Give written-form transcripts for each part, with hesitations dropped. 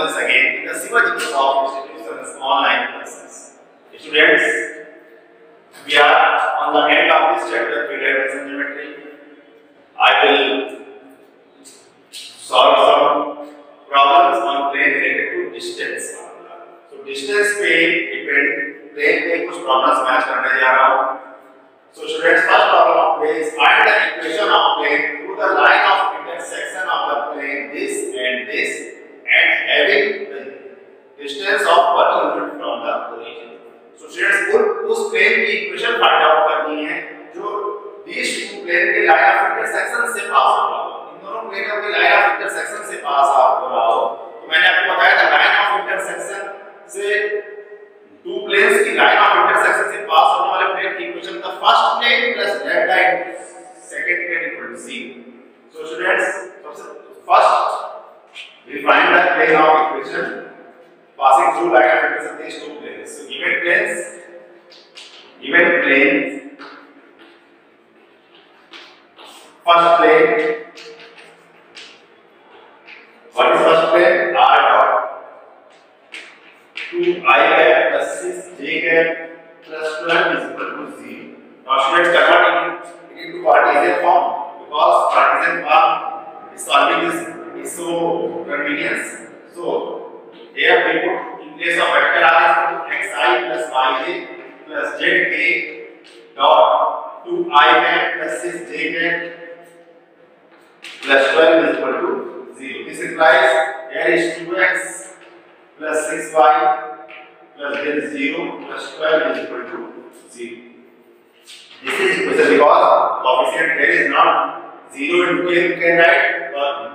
once again in the Shivaji Group Institution's online classes. Students, we are on the end of this chapter, three-dimensional geometry. I will solve some problems on plane related to distance. So distance पे depend plane पे कुछ problems match करने जा रहा हूँ. So students, first problem of plane is find the equation of plane through the line of intersection of the plane this and having the distance of 1 unit from the origin. So students, उस plane की equation find out करनी है जो these two plane के line of intersection से pass हो रहा हो. इन दोनों प्लेनों के line of intersection से pass out हो रहा हो. तो मैंने आपको बताया था line of intersection से two planes की line of intersection से pass होने वाले plane की equation the first plane plus delta into second plane equal to 0. So students, first we find the plane of equation passing through line of intersection these two planes. So given planes, first plane, what is first plane? R dot 2I cap plus 6J cap plus 12 is equal to 0. Now students, convert it into Cartesian form because Cartesian form is solving this is so convenient. So here we put in place of vector r is equal to xi plus yj plus zk dot 2I cap plus 6J cap plus 12 is equal to 0. This implies here is 2x plus 6y plus there is 0 plus 12 is equal to 0. This is equation because coefficient here is not 0 into k. You can write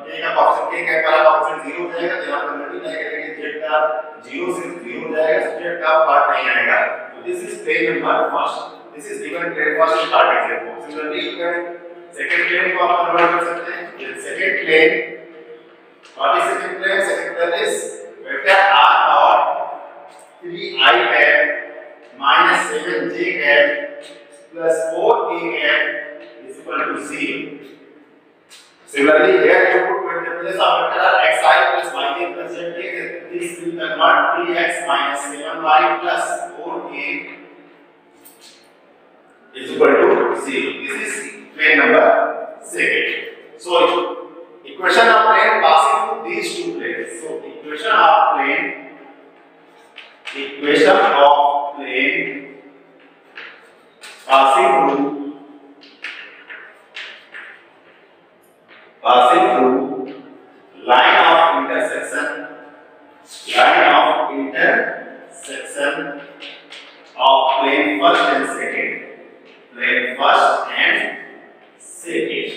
k का coefficient k का वाला coefficient 0 हो जाएगा तो यहाँ पर multiply करेंगे z का 0 से 0 हो जाएगा so z का पार्ट नहीं आएगा. So this is plane number first. This is given plane first in Cartesian form. Similarly you can second plane को आप कन्वर्ट कर सकते हैं. Second plane, what is second plane? Second plane is vector r dot 3I cap minus 7J cap plus 4A cap is equal to 0. Similarly, here you put in the place of vector r xi plus yj plus zk. This will convert 3x minus 7y plus 4a is equal to 0. This is plane number second. So equation of plane passing through these two planes. So equation of plane passing through line of intersection of plane first and second.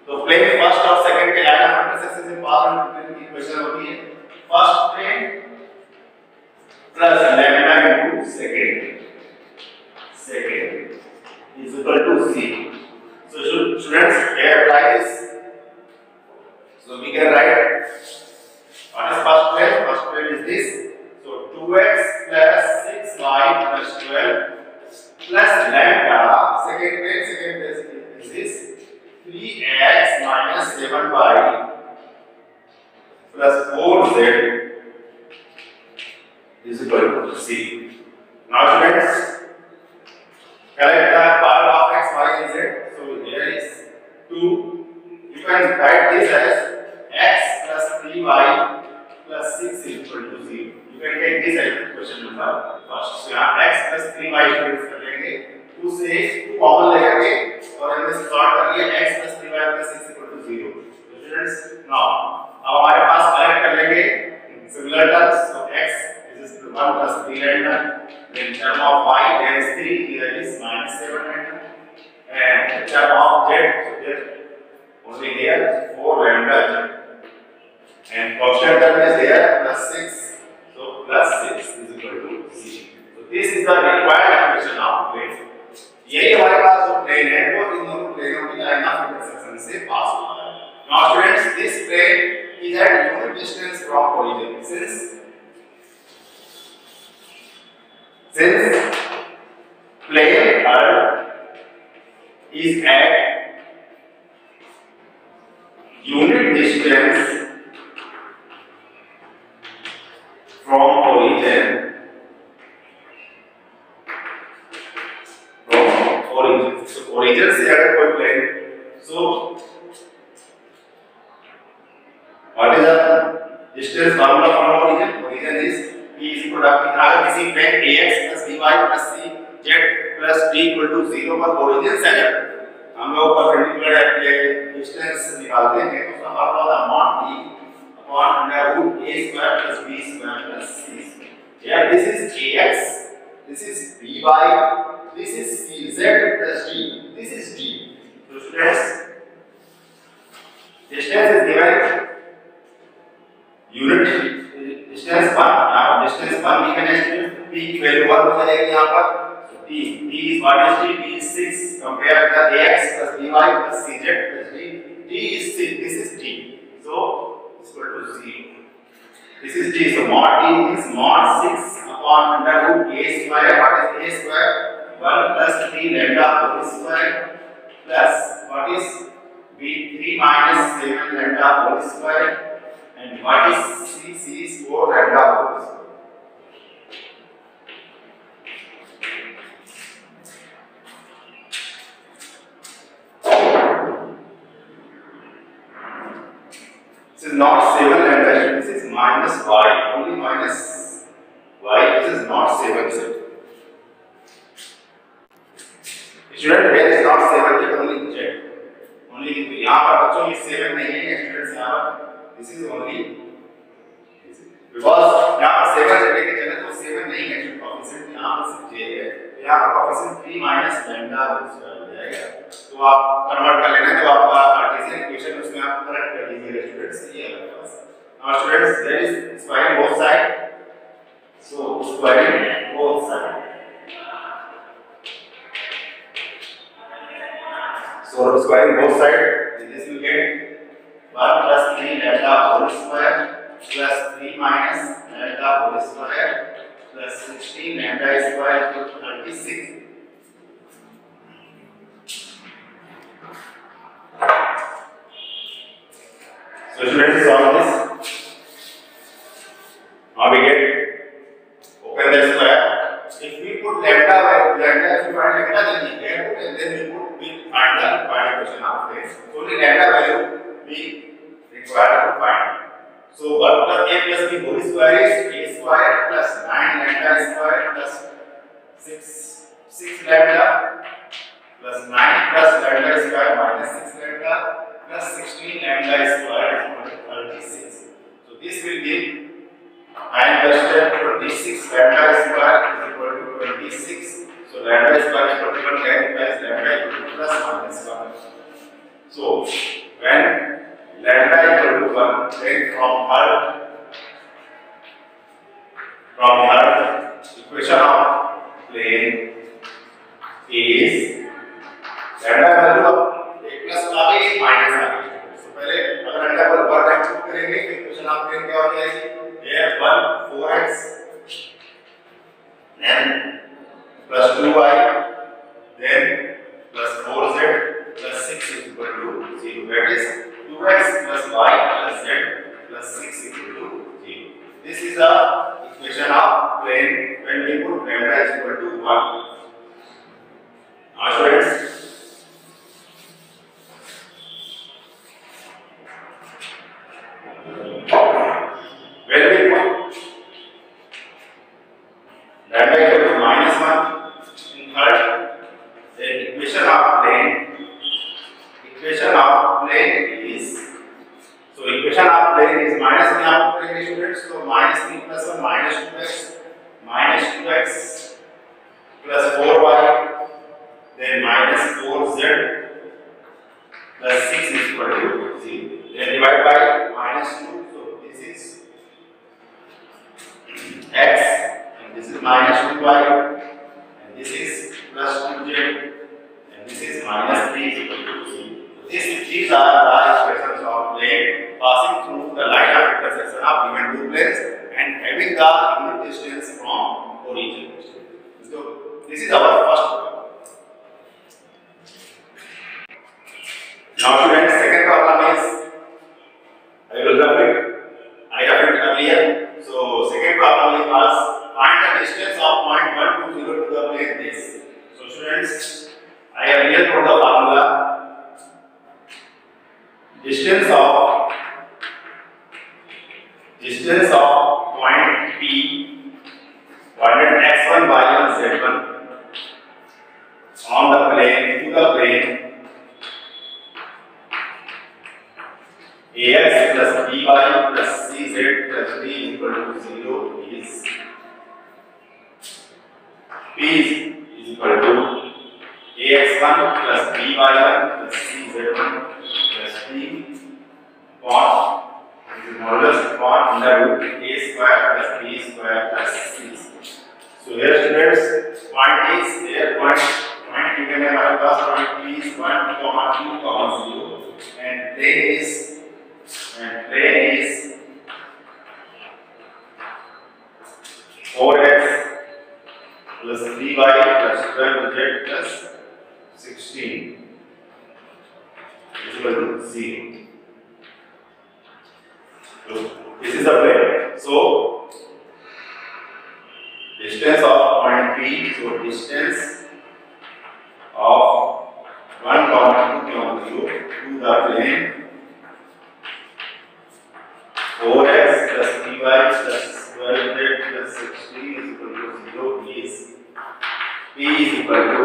तो plane first और second के line of intersection से पास होने वाली plane की equation होती है first plane plus lambda into second is equal to 0. So students, here apply this. So we can write what is first plane? First plane is this. So 2x plus 6y plus 12 plus lambda. Second plane is this. 3x minus 7y plus 4z is equal to 0. Now students, collect the part of x, y and z. So here is 2. You can write this as x plus 3y plus 6 is equal to 0. You can take this as question number first. So यहाँ x plus 3y students कर लेंगे. 2 से 2 common लेंगे और इनमें solve कर लिए x plus 3y plus 6 equal to 0. So students, now अब हमारे पास कलेक्ट कर लेंगे similar terms. So x is 1 plus 3 lambda. Then term of y there is 3, here is minus 7 lambda. And term of z, so there only here 4 lambda z. And constant term is here plus 6. So plus 6 is equal to 0. So this is the required equation of plane. यही हमारे पास जो plane है वो इन दोनों प्लेनों की line of intersection से पास हो रहा है. Now students, this plane is at unit distance from origin. Since plane earth is at unit distance from origin so origin से अगर कोई plane so what is the distance formula from origin? Origin is p is product अगर किसी plane ax plus by plus c z plus d equal to 0 पर origin से है हम लोग परपेंडिकुलर डिस्टेंस निकालते हैं तो उसका फॉर्मूला होता है mod d upon under root a square plus b square plus c square. Here this is ax, this is by, this is z plus d, this is d. So students, distance is given unit distance 1, यहाँ पर distance 1 given है p की value 1 हो जाएगी यहाँ पर. T is what is T? T is 6. Compare the ax plus by plus cz plus d. T is 6. This is T. So it's equal to 0. This is T. So mod T is mod 6 upon under root a square. What is a square? 1 plus 3 lambda whole square plus what is b 3 minus 7 lambda whole square and what is c? C is 4 lambda whole square. This is not 7 lambda, this is minus y, only minus y, this is not 7 z. Student, here is not 7 z, only z. Only यहाँ पर बच्चों ये 7 नहीं है students यहाँ पर, this is only because यहाँ पर 7 z लेके चले तो 7 नहीं है coefficient यहाँ पर सिर्फ j है, यहाँ पर coefficient 3 minus lambda whole square हो जाएगा. तो आप कन्वर्ट कर लेना जो आपका कार्टेशियन इक्वेशन उसमें आप करेक्ट कर लीजिएगा स्टूडेंट्स. ये है बस. Now students, there is squaring both sides. So squaring both sides. So squaring both sides, this will get 1 plus 3 lambda whole square plus 3 minus lambda whole square plus 16 lambda square equal to 36. So students, solve this. Now we get open the square. If we put lambda, if you find lambda, then we get it, and then we find the required equation of this. So only lambda value we require to find. So 1 plus a plus b whole square is a square plus 9 lambda square plus 6 lambda plus 9 plus lambda square minus 6 lambda plus 16 lambda square is equal to 36. So this will give 9 plus 10 26 lambda square is equal to 26. So lambda square is equal to 10 plus lambda equal to plus minus 1. So when lambda equal to 1, then from her equation of plane is lambda value of एक plus आ गई minus आ गई. तो पहले अगर lambda पर ऊपर time put करेंगे तो इक्वेशन ऑफ प्लेन क्या हो जाएगी? a1 4x then plus 2y then plus 4z plus 6 is equal to 0. That is 2x plus y plus z plus 6 is equal to 0. This is the equation of plane when we put lambda is equal to 1. Now students, when we put lambda equal to minus 1 in third, then equation of plane is, so equation of plane is minus 1 आप करेंगे students, so minus 3 plus 1 minus 2x plus 4y then minus 4z plus 6 is equal to 0. Then divide by minus 2. X and this is minus 2y and this is plus 2z and this is minus 3 is equal to 0. These are the expressions of plane passing through the line of intersection of given two planes and having the unit distance from origin. So this is our first problem. Now students, second problem is I roughed it earlier. So second problem is P is equal to ax1 plus by1 plus cz1 plus d upon this is modulus upon under root a square plus b square plus c square. So here students, point is here point you can have our first point P is 1, 2, 0 and plane is 4x plus 3y plus 12z plus 16 is equal to 0. So this is the plane. So distance of point P, so distance of 1, 2, 0 to the plane 4x plus 3y plus 12z plus 16 is equal to 0 is P is equal to,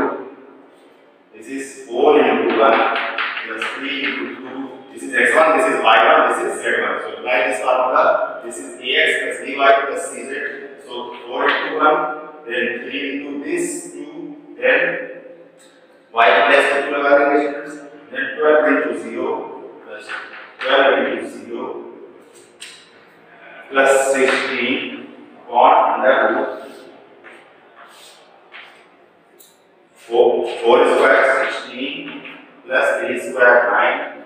this is 4 into 1 plus 3 into 2, this is x1, this is y1, this is z1. So apply this formula, this is ax plus by plus cz. So 4 into 1, then 3 into this 2, then y plus 2 लगा देंगे students, then 12 into 0 plus 12 into 0 plus 16 upon under root 4 square 16 plus 3 square 9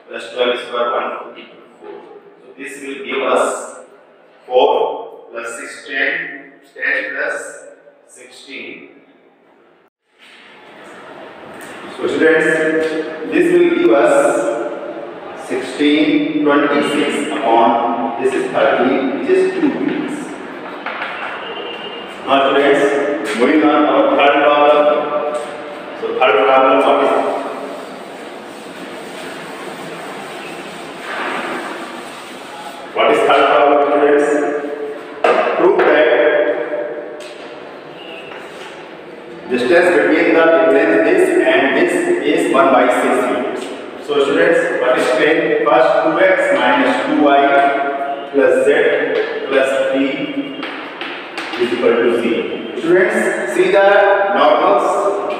plus 12 square 144. So this will give us 4 plus 6 10 plus 16. So students, this will give us 16 26 upon this is 30, which is 2 meters. Now students, moving on our third problem. So third problem, what is third problem students? Prove that distance between the plane this and this is 1/6 meters. So students, what is plane? First 2x minus 2y plus z plus 3 is equal to 0. Students, see the normals.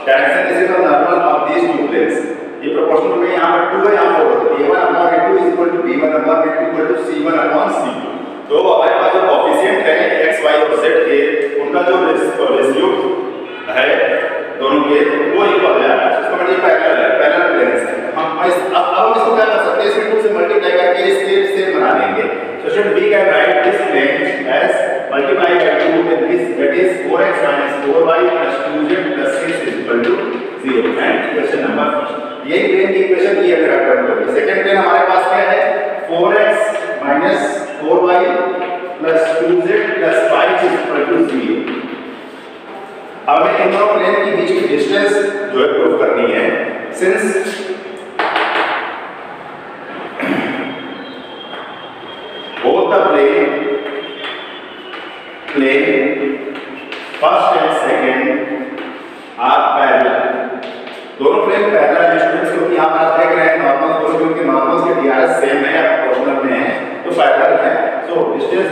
Direction is the normal of these two planes. ये proportional में यहाँ पर 2 है, यहाँ पर a1 upon a2 is equal to b1 upon a2 equal to c1 upon c2. तो हमारे पास जो कोएफिशिएंट है x, y और z के, उनका जो रेशियो है दोनों के वो इक्वल है। इसका मतलब पैरेलल प्लेन्स है। हम इसको क्या कर सकते हैं? इसे 2 से मल्टीप्लाई करके इसके सेम बना लेंगे। So should we can write this plane as multiply by 2 with this, that is 4x minus 4y plus 2z plus 6 is equal to 0 and equation number first. ये प्लेन की इक्वेशन ये अगर आप कर लो। सेकंड प्लेन हमारे पास क्या है? 4x minus 4y plus 2z plus 5 is equal to 0। अब हमें इन दोनों प्लेन के बीच की डिस्टेंस जो है प्रूव करनी है। Since both the plane first and second are parallel, दोनों प्लेन पैरेलल है स्टूडेंट्स, क्योंकि यहाँ पर आप देख रहे हैं नॉर्मल दोनों, क्योंकि नॉर्मल्स के डीआरएस सेम है या प्रोपोर्शनल में है तो पैरेलल है। So distance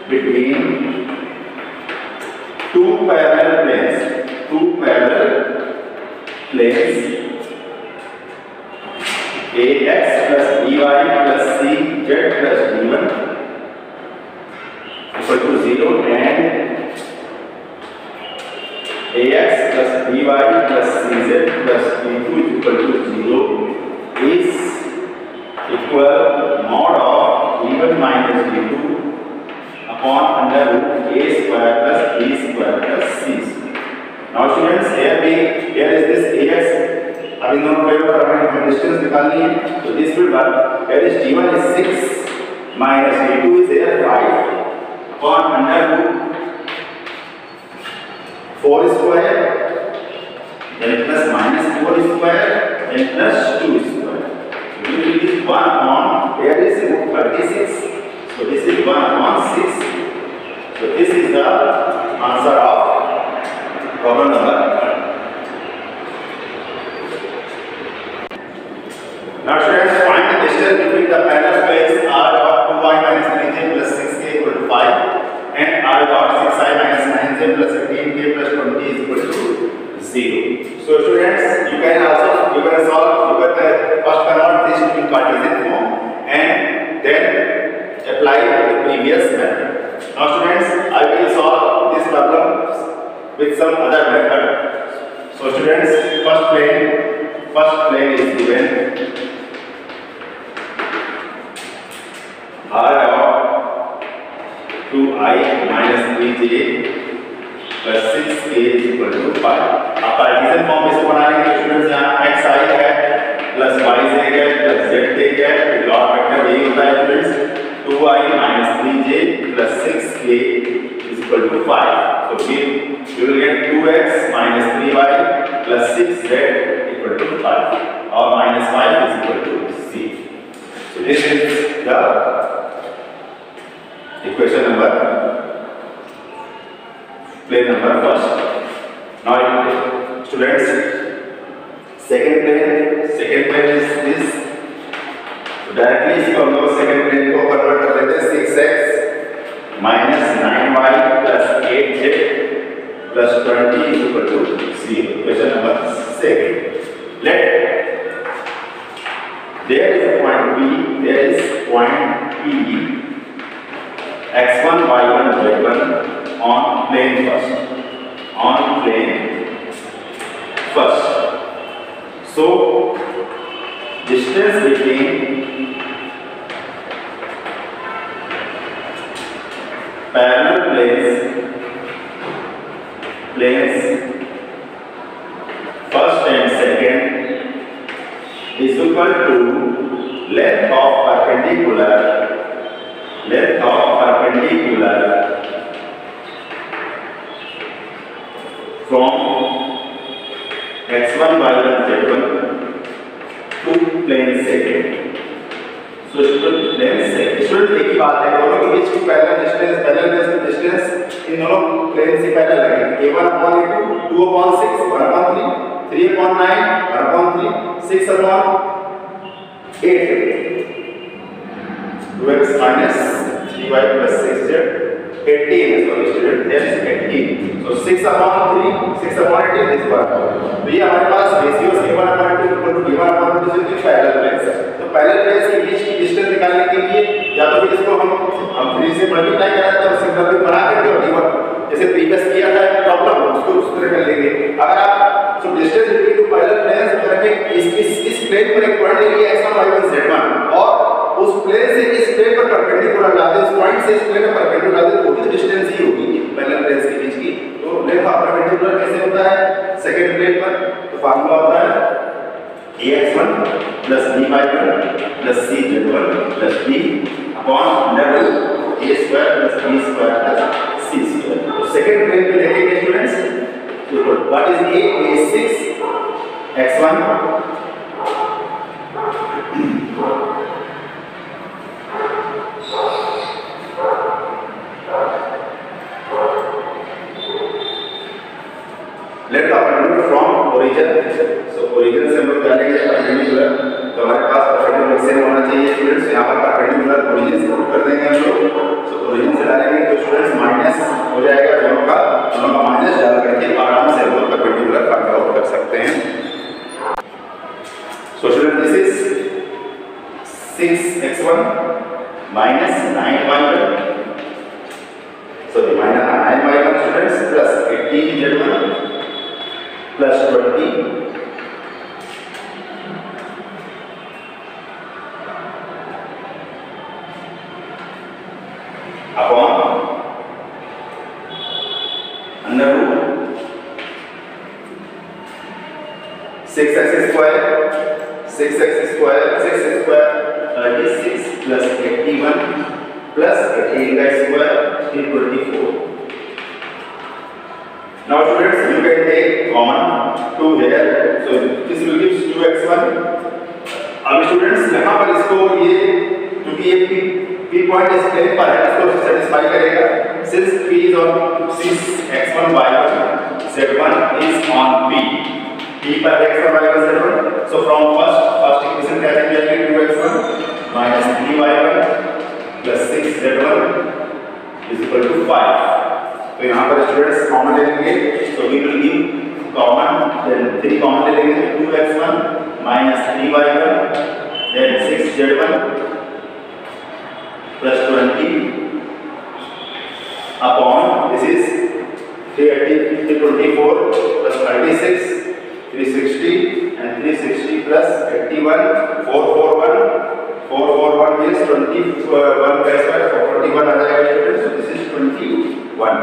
between two parallel planes ax plus by plus cz plus d1 equal to 0 and ax plus by plus cz plus d2 is equal to 0 is equal mod of d1 minus d2 upon under root a square plus b square plus c square. Now students, here is this ax. अब इन दोनों प्लेनों पर हमें distance निकालनी है, तो this will work. here is d1 is 6 minus d2 is here 5 upon under root 4 square then plus minus 4 square then plus 2 square. So it is 1 upon, here is root 36, so this is 1 upon 6. So this is the answer of problem number 1. Now students, find the distance between the parallel planes r dot 2y apply the previous method. Now students, I will solve this problem with some other method. So students, first plane is given r dot 2I minus 3j plus 6k is equal to 5. अब Cartesian form इसको बनाने के लिए students यहाँ xi है plus yj है plus zk है, log vector यही होता है students, 2I minus 3j plus 6k is equal to 5. So we will get 2x minus 3y plus 6z equal to 5, or minus 5 is equal to c. So this is the equation number, plane number first. Now students, second plane is this. So directly इसको हम लोग second plane को convert कर लेते हैं 6x minus 9y plus 8z plus 20 is equal to 0. Equation number second. Let there is point P x1 y1 z1 on plane first. So distance between parallel planes first and second is equal to length of perpendicular from x1 y1 z1 to plane second. So plane second student एक ही बात है, दोनों के बीच की parallel distance in दोनों plane से parallel है। a1 upon a2 2 upon 6 1 upon 3 3 upon 9 1 upon 3 6 upon 8 2x minus 3y plus 6z 18 sorry student, there is 18. So 6 upon 3 6 upon 18 is 1. तो ये हमारे पास ratio a1 upon 2 equal to b1 upon 2 से parallel planes है। तो parallel planes के बीच की distance निकालने के लिए या तो फिर इसको हम 3 से मल्टीप्लाई करें तो सिंपल भी बना करके और d1 जैसे प्रीवियस किया था प्रॉब्लम उसको उस तरह कर लेंगे। अगर आप so distance between two parallel planes करके इस प्लेन पर एक पॉइंट ले लिया x1 y1 z1 और उस प्लेन से इस प्लेन पर परपेंडिकुलर डाल दे, उस पॉइंट से इस प्लेन पर परपेंडिकुलर डाल दे, तो भी डिस्टेंस ही होगी पैरेलल प्लेन्स के बीच की। तो लेंथ ऑफ परपेंडिकुलर कैसे होता है सेकंड प्लेन पर, तो फार्मूला होता है ax1 plus by1 plus cz1 plus b upon under root a square plus b square plus c square. तो सेकंड प्लेन पे देखेंगे स्टूडेंट्स, तो what is a 6 x1 let perpendicular from origin. So origin से हम लोग जानेंगे perpendicular, तो हमारे पास परपेंडिकुलर सेम होना चाहिए स्टूडेंट्स। यहाँ पर परपेंडिकुलर ओरिजिन से पुट कर देंगे हम लोग। सो ओरिजिन से डालेंगे तो स्टूडेंट्स माइनस हो जाएगा दोनों का माइनस डाल करके आराम से हम लोग परपेंडिकुलर फाइंड आउट कर सकते हैं। So student this is 6x1 minus 9y1 sorry minus 9y1 students plus 18z1 plus 20 upon under root 6x square 36 plus 81 plus 18 square is 24. Now students, you can take common 2 here, so this will give 2x1. अब students यहाँ पर इसको ये क्योंकि ये P point इस plane पर है, इसको सेटिस्फाई करेगा। Since P is on x1 y1 z1 is on P पर x1 y1 z1, so from first equation क्या लिख जाएगी 2x1 minus 3y1 plus 6z1 is equal to 5. तो यहाँ पर स्टूडेंट्स कॉमन ले लेंगे, so we will give common, then 3 common ले लेंगे 2x1 minus 3y1 then 6z1 plus 20 upon this is 380 24 plus 36 360 and 360 plus 81 441 means 21 plus 41 आ जाएगा student. So this is 21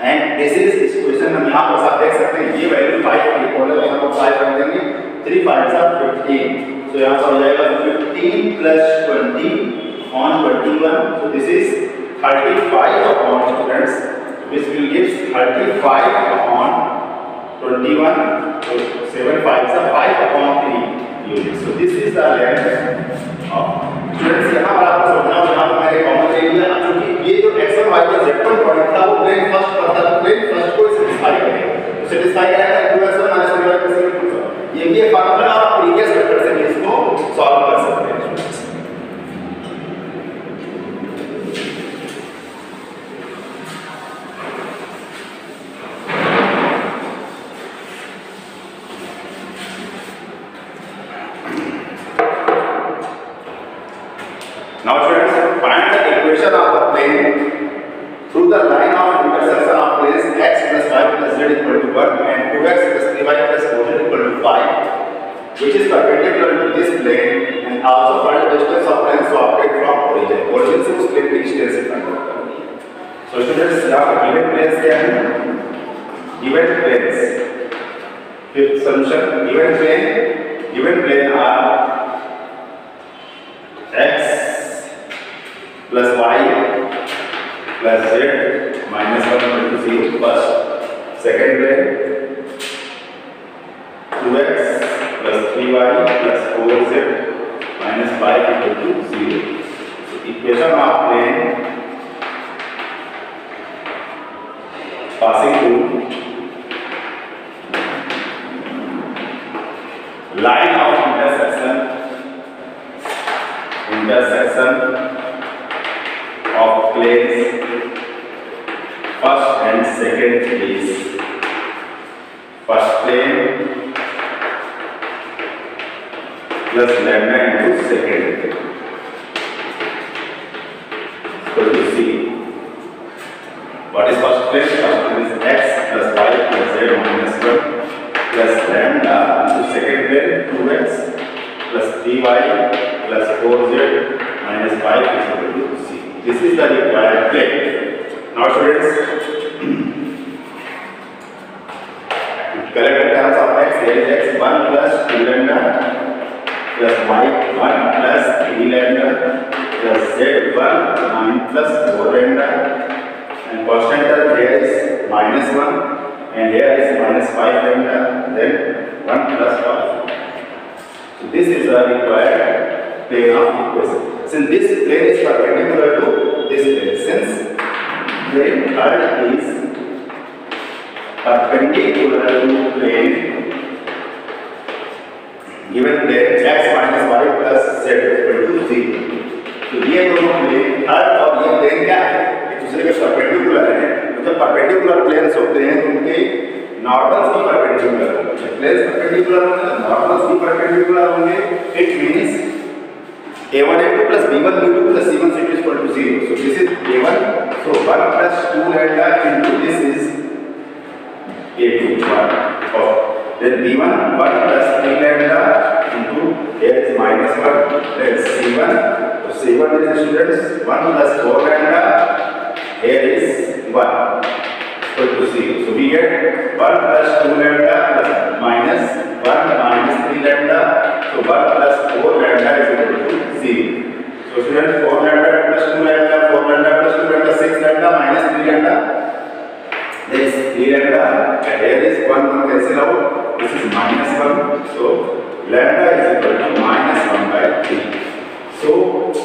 and this is इस question में यहाँ पर आप देख सकते हैं ये वैल्यू 5 की कॉलम यहाँ पर 5 रख देंगे 3 5 are 15. So यहाँ पर हो जाएगा 15 plus 20 on 21. So this is 35 upon students, which will give 35 upon 21. So 7 5s are 5 upon 3 units. So this is the length of students. यहाँ पर आपको समझना होगा यहाँ पर मैंने कॉमन ले लिया क्योंकि ये जो x और y का z1 पॉइंट था वो प्लेन फर्स्ट पर था. प्लेन फर्स्ट को सेटिस्फाई करेगा. तो सेटिस्फाई करेगा 2x1 - 3y + ये भी एक फार्मूला आप प्रीवियस मेथड से भी इसको सॉल्व कर सकते हैं. Now students, find the equation of the plane through the line of intersection of planes x plus y plus z equal to 1 and 2x plus 3y plus 4z equal to 5, which is perpendicular to this plane, and also find the distance of planes opted from origin. Origin से उस plane की distance find करना है. So students, यहाँ पर given planes क्या है? Given planes. Fifth solution, given plane are x plus y plus z minus 1 equal to 0 first. Second plane 2x plus 3y plus 4z minus 5 equal to 0. So equation of plane passing through line of intersection of planes first and second is first plane plus lambda into second plane. So you see what is first plane? First plane is x plus y plus z minus 1 plus lambda into second plane 2x plus 3y plus 4z minus 5 is equal to c. This is the required plane. Now students, collect the terms of x. Here is x 1 plus 2 lambda plus y 1 plus 3 lambda plus z 1 9 plus 4 lambda, and constant term here is minus 1 and here is minus 5 lambda, then 1 plus 5. So this is the required plane of equation. Since this plane is perpendicular to this plane, since plane third is perpendicular to plane given plane x minus y plus z equal to 0. तो ये दोनों plane third और ये plane क्या है? एक दूसरे के परपेंडिकुलर है. तो जब परपेंडिकुलर प्लेन्स होते हैं तो उनके नॉर्मल्स भी परपेंडिकुलर होंगे. प्लेन्स परपेंडिकुलर होंगे, नॉर्मल्स भी परपेंडिकुलर होंगे. It means a1 a2 plus b1 b2 plus c1 c2 is equal to 0. So this is a1. So 1 plus 2 lambda into this is a2 1. Oh, then b1 1 plus 3 lambda into here is minus 1. Then c1. So c1 is students 1 plus 4 lambda. Here is 1 equal to 0. So we get 1 plus 2 lambda plus minus 1 minus 3 lambda. So 1 plus 4 lambda is equal to 0. So students 4 lambda plus 2 lambda, 4 lambda plus 2 lambda, 6 lambda minus 3 lambda. There is 3 lambda and here is 1 cancel out. This is minus 1. So lambda is equal to minus 1 by 3. So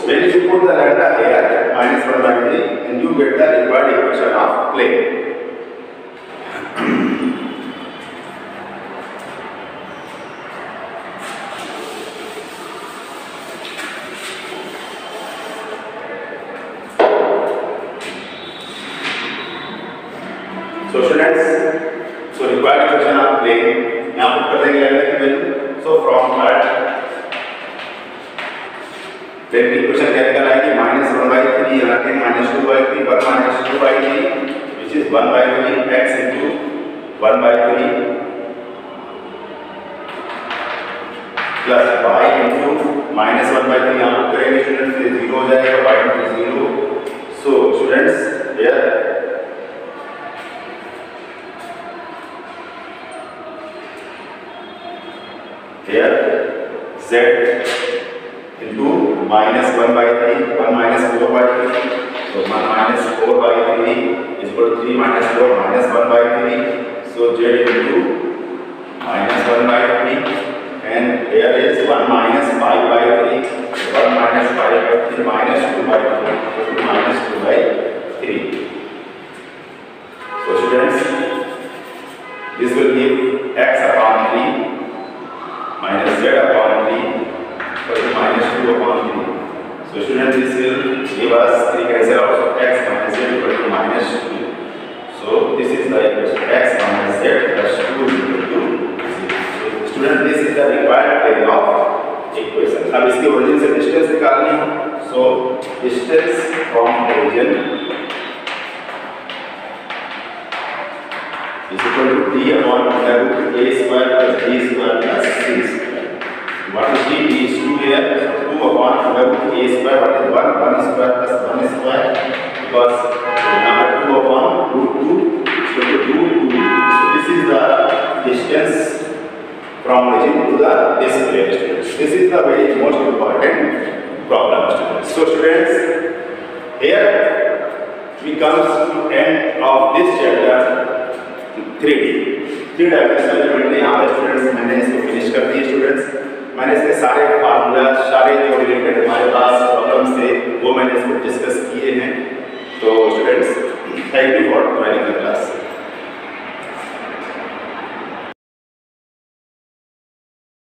when you put the lambda here minus 1 by 3, and you get the required equation of plane. So students, so required equation of plane यहाँ put कर देंगे lambda की value. So from that then equation क्या निकल आएगी minus 1 1/3 x into 1/3 plus y into -1/3 यहाँ पर करेंगे स्टूडेंट्स, ये 0 हो जाएगा, y into 0. So students here z into -1/3, 1 minus 4/3, so 1 minus 4/3 is equal to 3 minus 4 minus 1/3, so z into -1/3, and here is 1 minus 5/3, 1 minus 5/3 minus 2/3 equal to minus 2/3. So students, this will give x upon 3 minus z upon 3 equal to minus 2 upon 3. So students, this will give us 3 cancel out, so x minus z equal to minus 2. So this is the equation, x minus z plus 2 is equal to 0. So students, this is the required plane of equation. अब इसके origin से distance निकालनी है. So distance from origin is equal to d upon √a square plus b square plus c square. What is d? D is 2 here. So 2 upon √a square. What is 1? 1 square plus 1 square. Because number 2 upon √2 is equal to √2. So this is the distance from origin to the display. This is the very most important problem, students. So students, here we come to end of this chapter 3D. 3 dimensional geometry यहाँ पर students मैंने इसको finish कर दिए. Students, मैंने इसके सारे formula, सारे जो रिलेटेड हमारे पास प्रॉब्लम्स थे वो मैंने इसको डिस्कस किए हैं. तो students, thank you for joining the class.